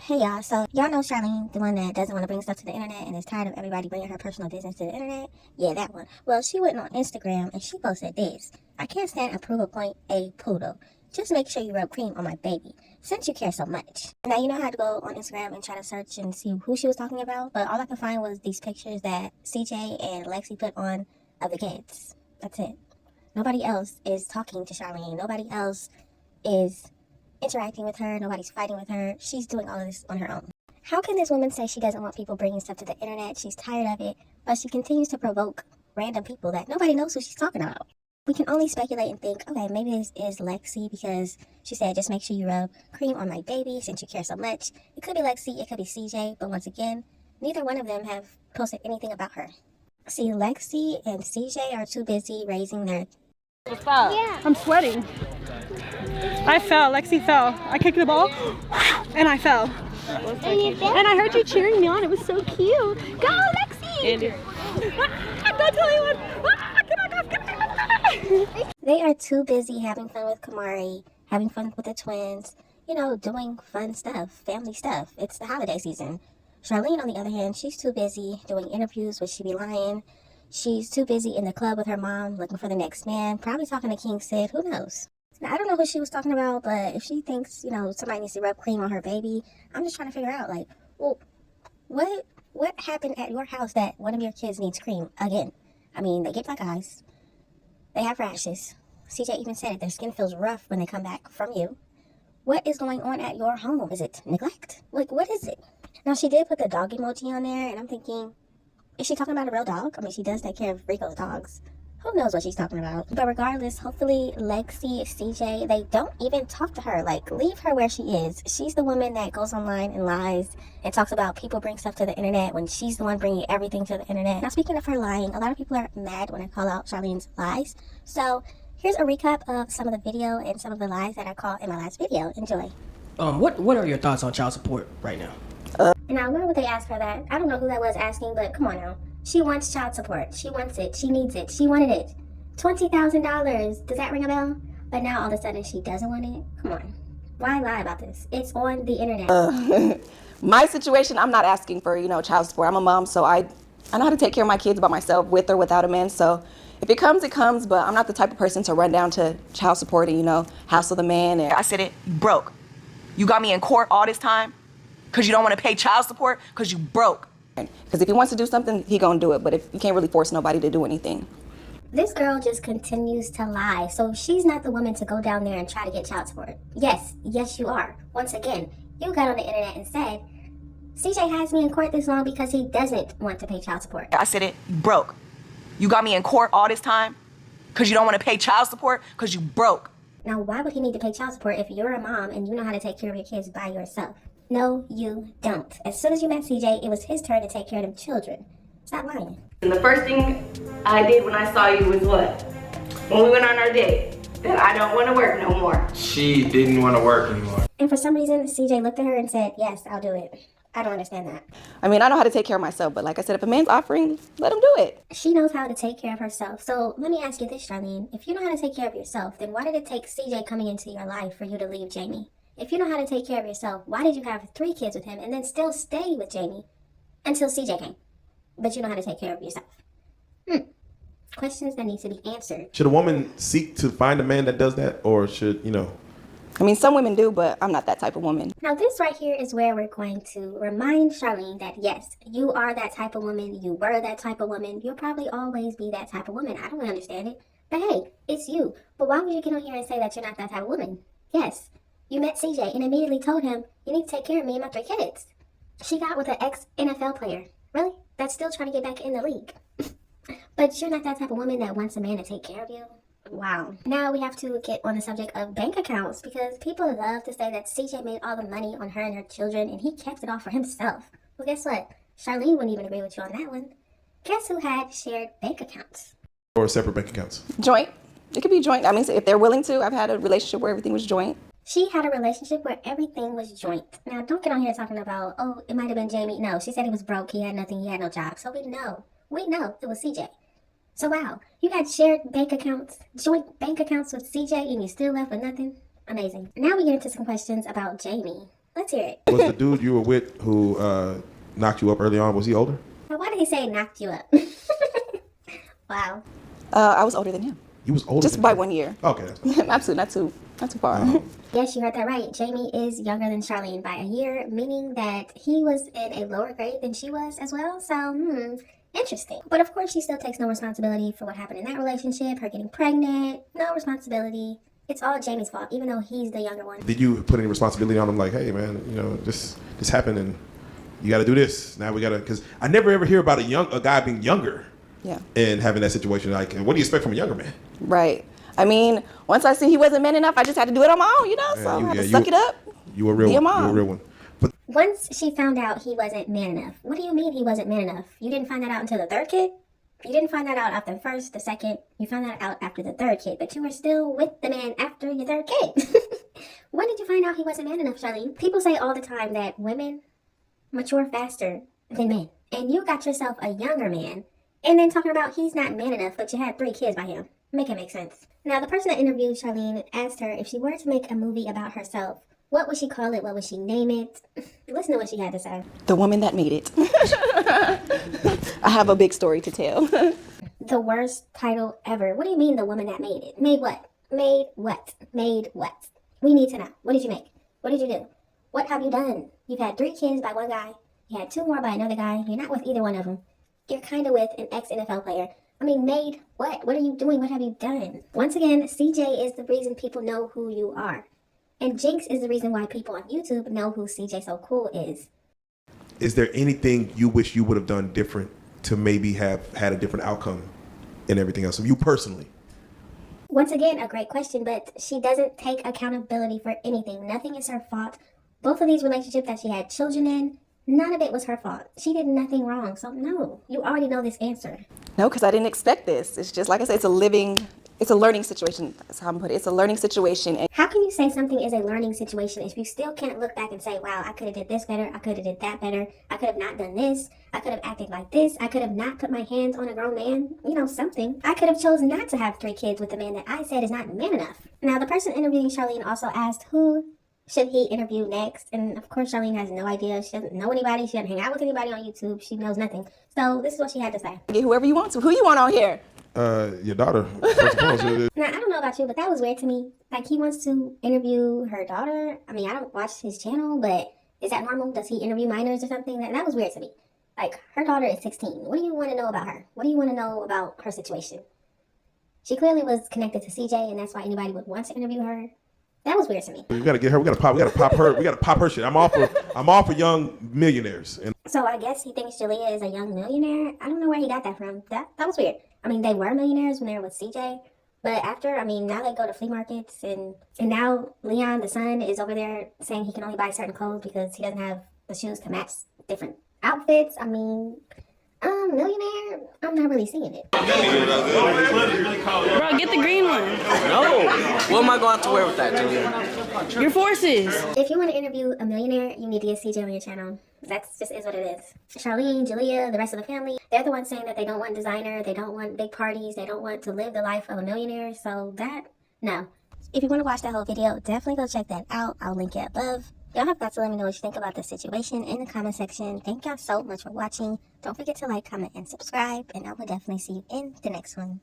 Hey y'all, so y'all know Charlene, the one that doesn't want to bring stuff to the internet and is tired of everybody bringing her personal business to the internet? Yeah, that one. Well, she went on Instagram and she posted this. I can't stand approval point a poodle. Just make sure you rub cream on my baby, since you care so much. Now, you know how to go on Instagram and try to search and see who she was talking about, but all I could find was these pictures that CJ and Lexi put on of the kids. That's it. Nobody else is talking to Charlene. Nobody else is interacting with her. Nobody's fighting with her. She's doing all of this on her own. How can this woman say she doesn't want people bringing stuff to the internet? She's tired of it, but she continues to provoke random people that nobody knows who she's talking about. We can only speculate and think, okay, maybe this is Lexi because she said, just make sure you rub cream on my baby since you care so much. It could be Lexi, it could be CJ, but once again, neither one of them have posted anything about her. See, Lexi and CJ are too busy raising their... Stop. Yeah. I'm sweating. I fell. Lexi fell. I kicked the ball and I fell. And I heard you cheering me on. It was so cute. Go, Lexi! Don't tell anyone. They are too busy having fun with Kamari, having fun with the twins, you know, doing fun stuff, family stuff. It's the holiday season. Charlene, on the other hand, she's too busy doing interviews with She Be Lying. She's too busy in the club with her mom, looking for the next man, probably talking to King Sid, who knows? Now, I don't know who she was talking about, but if she thinks, you know, somebody needs to rub cream on her baby, I'm just trying to figure out, like, well, what happened at your house that one of your kids needs cream again? I mean, they get black eyes, they have rashes. CJ even said it, their skin feels rough when they come back from you. What is going on at your home? Is it neglect? Like, what is it? Now, she did put the dog emoji on there, and I'm thinking, is she talking about a real dog? I mean, she does take care of Rico's dogs. Who knows what she's talking about? But regardless, hopefully Lexi, CJ, they don't even talk to her. Like, leave her where she is. She's the woman that goes online and lies and talks about people bring stuff to the internet when she's the one bringing everything to the internet. Now, speaking of her lying, a lot of people are mad when I call out Charlene's lies. So here's a recap of some of the video and some of the lies that I caught in my last video. Enjoy. What are your thoughts on child support right now? Now, why would they ask her that? I don't know who that was asking, but come on now. She wants child support. She wants it. She needs it. She wanted it. $20,000. Does that ring a bell? But now all of a sudden she doesn't want it? Come on. Why lie about this? It's on the internet. My situation, I'm not asking for, child support. I'm a mom, so I know how to take care of my kids by myself, with or without a man. So if it comes, it comes, but I'm not the type of person to run down to child support and, house of the man. And I said it, you broke. You got me in court all this time because you don't want to pay child support because you broke. Because if he wants to do something, he gonna do it. But if you can't really force nobody to do anything. This girl just continues to lie. So she's not the woman to go down there and try to get child support. Yes, you are. Once again, you got on the internet and said, CJ has me in court this long because he doesn't want to pay child support. I said it, you broke. You got me in court all this time because you don't want to pay child support because you broke. Now, why would he need to pay child support if you're a mom and you know how to take care of your kids by yourself? No, you don't. As soon as you met CJ, it was his turn to take care of them children. Stop lying. And the first thing I did when I saw you was what? When we went on our date, that I don't want to work no more. She didn't want to work anymore. And for some reason, CJ looked at her and said, yes, I'll do it. I don't understand that. I mean, I know how to take care of myself, but like I said, if a man's offering, let him do it. She knows how to take care of herself. So let me ask you this, Charlene. If you know how to take care of yourself, then why did it take CJ coming into your life for you to leave Jamie? If you know how to take care of yourself, why did you have 3 kids with him and then still stay with Jamie until CJ came? But you know how to take care of yourself. Questions that need to be answered. Should a woman seek to find a man that does that, or should, I mean, some women do, but I'm not that type of woman. Now, this right here is where we're going to remind Charlene that, yes, you are that type of woman. You were that type of woman. You'll probably always be that type of woman. I don't understand it. But hey, it's you. But why would you get on here and say that you're not that type of woman? Yes. You met CJ and immediately told him, you need to take care of me and my 3 kids. She got with an ex-NFL player. Really? That's still trying to get back in the league. But you're not that type of woman that wants a man to take care of you? Wow. Now we have to get on the subject of bank accounts because people love to say that CJ made all the money on her and her children and he kept it all for himself. Well, guess what? Charlene wouldn't even agree with you on that one. Guess who had shared bank accounts? or separate bank accounts? Joint. It could be joint. I mean, if they're willing to. I've had a relationship where everything was joint. She had a relationship where everything was joint. Now, don't get on here talking about, oh, it might have been Jamie. No, she said he was broke. He had nothing. He had no job. So we know it was CJ. So wow, you had shared bank accounts, joint bank accounts with CJ, and you still left with nothing? Amazing. Now we get into some questions about Jamie. Let's hear it. Was the dude you were with who knocked you up early on, was he older? Now, why did he say knocked you up? Wow. I was older than him. You was older Just than by him. 1 year. Okay. That's Absolutely, not too far. Yes, you heard that right. Jamie is younger than Charlene by a year, meaning that he was in a lower grade than she was as well. So, interesting. But of course, she still takes no responsibility for what happened in that relationship, her getting pregnant, no responsibility. It's all Jamie's fault, even though he's the younger one. Did you put any responsibility on him? Like, hey, man, you know, this happened and you got to do this. Now we got to, because I never ever hear about a guy being younger. Yeah. And having that situation. Like, what do you expect from a younger man? Right. I mean, once I see he wasn't man enough, I just had to do it on my own, you know? So I had to suck it up. You were real. Be a You were a mom. real one. But Once she found out he wasn't man enough, what do you mean he wasn't man enough? You didn't find that out until the third kid? You didn't find that out after the first, the second. You found that out after the third kid, but you were still with the man after your third kid. When did you find out he wasn't man enough, Charlene? People say all the time that women mature faster than men. And you got yourself a younger man, and then talking about he's not man enough, but you had 3 kids by him. Make it make sense. Now, the person that interviewed Charlene asked her if she were to make a movie about herself, what would she call it? What would she name it? Listen to what she had to say. The woman that made it. I have a big story to tell. The worst title ever. What do you mean the woman that made it? Made what? Made what? Made what? We need to know. What did you make? What did you do? What have you done? You've had 3 kids by one guy. You had 2 more by another guy. You're not with either one of them. You're kind of with an ex-NFL player. I mean, made what? What are you doing? What have you done? Once again, CJ is the reason people know who you are. And Jinx is the reason why people on YouTube know who CJ So Cool is. is there anything you wish you would have done different to maybe have had a different outcome and everything else? Of you personally? Once again, a great question, but she doesn't take accountability for anything. Nothing is her fault. Both of these relationships that she had children in, none of it was her fault. She did nothing wrong. So no, you already know this answer. No, because I didn't expect this. It's just, like I said, it's a learning situation. That's how I'm put it. It's a learning situation. And How can you say something is a learning situation if you still can't look back and say, wow, I could have did this better, I could have did that better, I could have not done this, I could have acted like this, I could have not put my hands on a grown man, you know, something. I could have chosen not to have 3 kids with a man that I said is not man enough. Now, the person interviewing Charlene also asked who should he interview next, and of course Charlene has no idea. She doesn't know anybody, she doesn't hang out with anybody on YouTube, she knows nothing. So this is what she had to say. get whoever you want to. Who you want on here? Your daughter. First of all. Now, I don't know about you, but that was weird to me. Like, he wants to interview her daughter. I mean, I don't watch his channel, but is that normal? Does he interview minors or something? That was weird to me. Like, her daughter is 16. What do you want to know about her? What do you want to know about her situation? She clearly was connected to CJ, and that's why anybody would want to interview her. That was weird to me. We gotta get her. We gotta pop her. We gotta pop her shit. I'm all for young millionaires. And So I guess he thinks Jalea is a young millionaire. I don't know where he got that from. That was weird. I mean, they were millionaires when they were with CJ, but after, I mean, now they go to flea markets, and now Leon, the son, is over there saying he can only buy certain clothes because he doesn't have the shoes to match different outfits. I mean, millionaire, I'm not really seeing it. Bro, get the green one. No. What am I going to have to wear with that, Julia? Your forces. If you want to interview a millionaire, you need to get CJ on your channel. That's just is what it is. Charlene, Jalea, the rest of the family, they're the ones saying that they don't want designer, they don't want big parties, they don't want to live the life of a millionaire. So no. If you want to watch that whole video, definitely go check that out. I'll link it above. Y'all have got to let me know what you think about the situation in the comment section. Thank y'all so much for watching. Don't forget to like, comment, and subscribe, and I will definitely see you in the next one.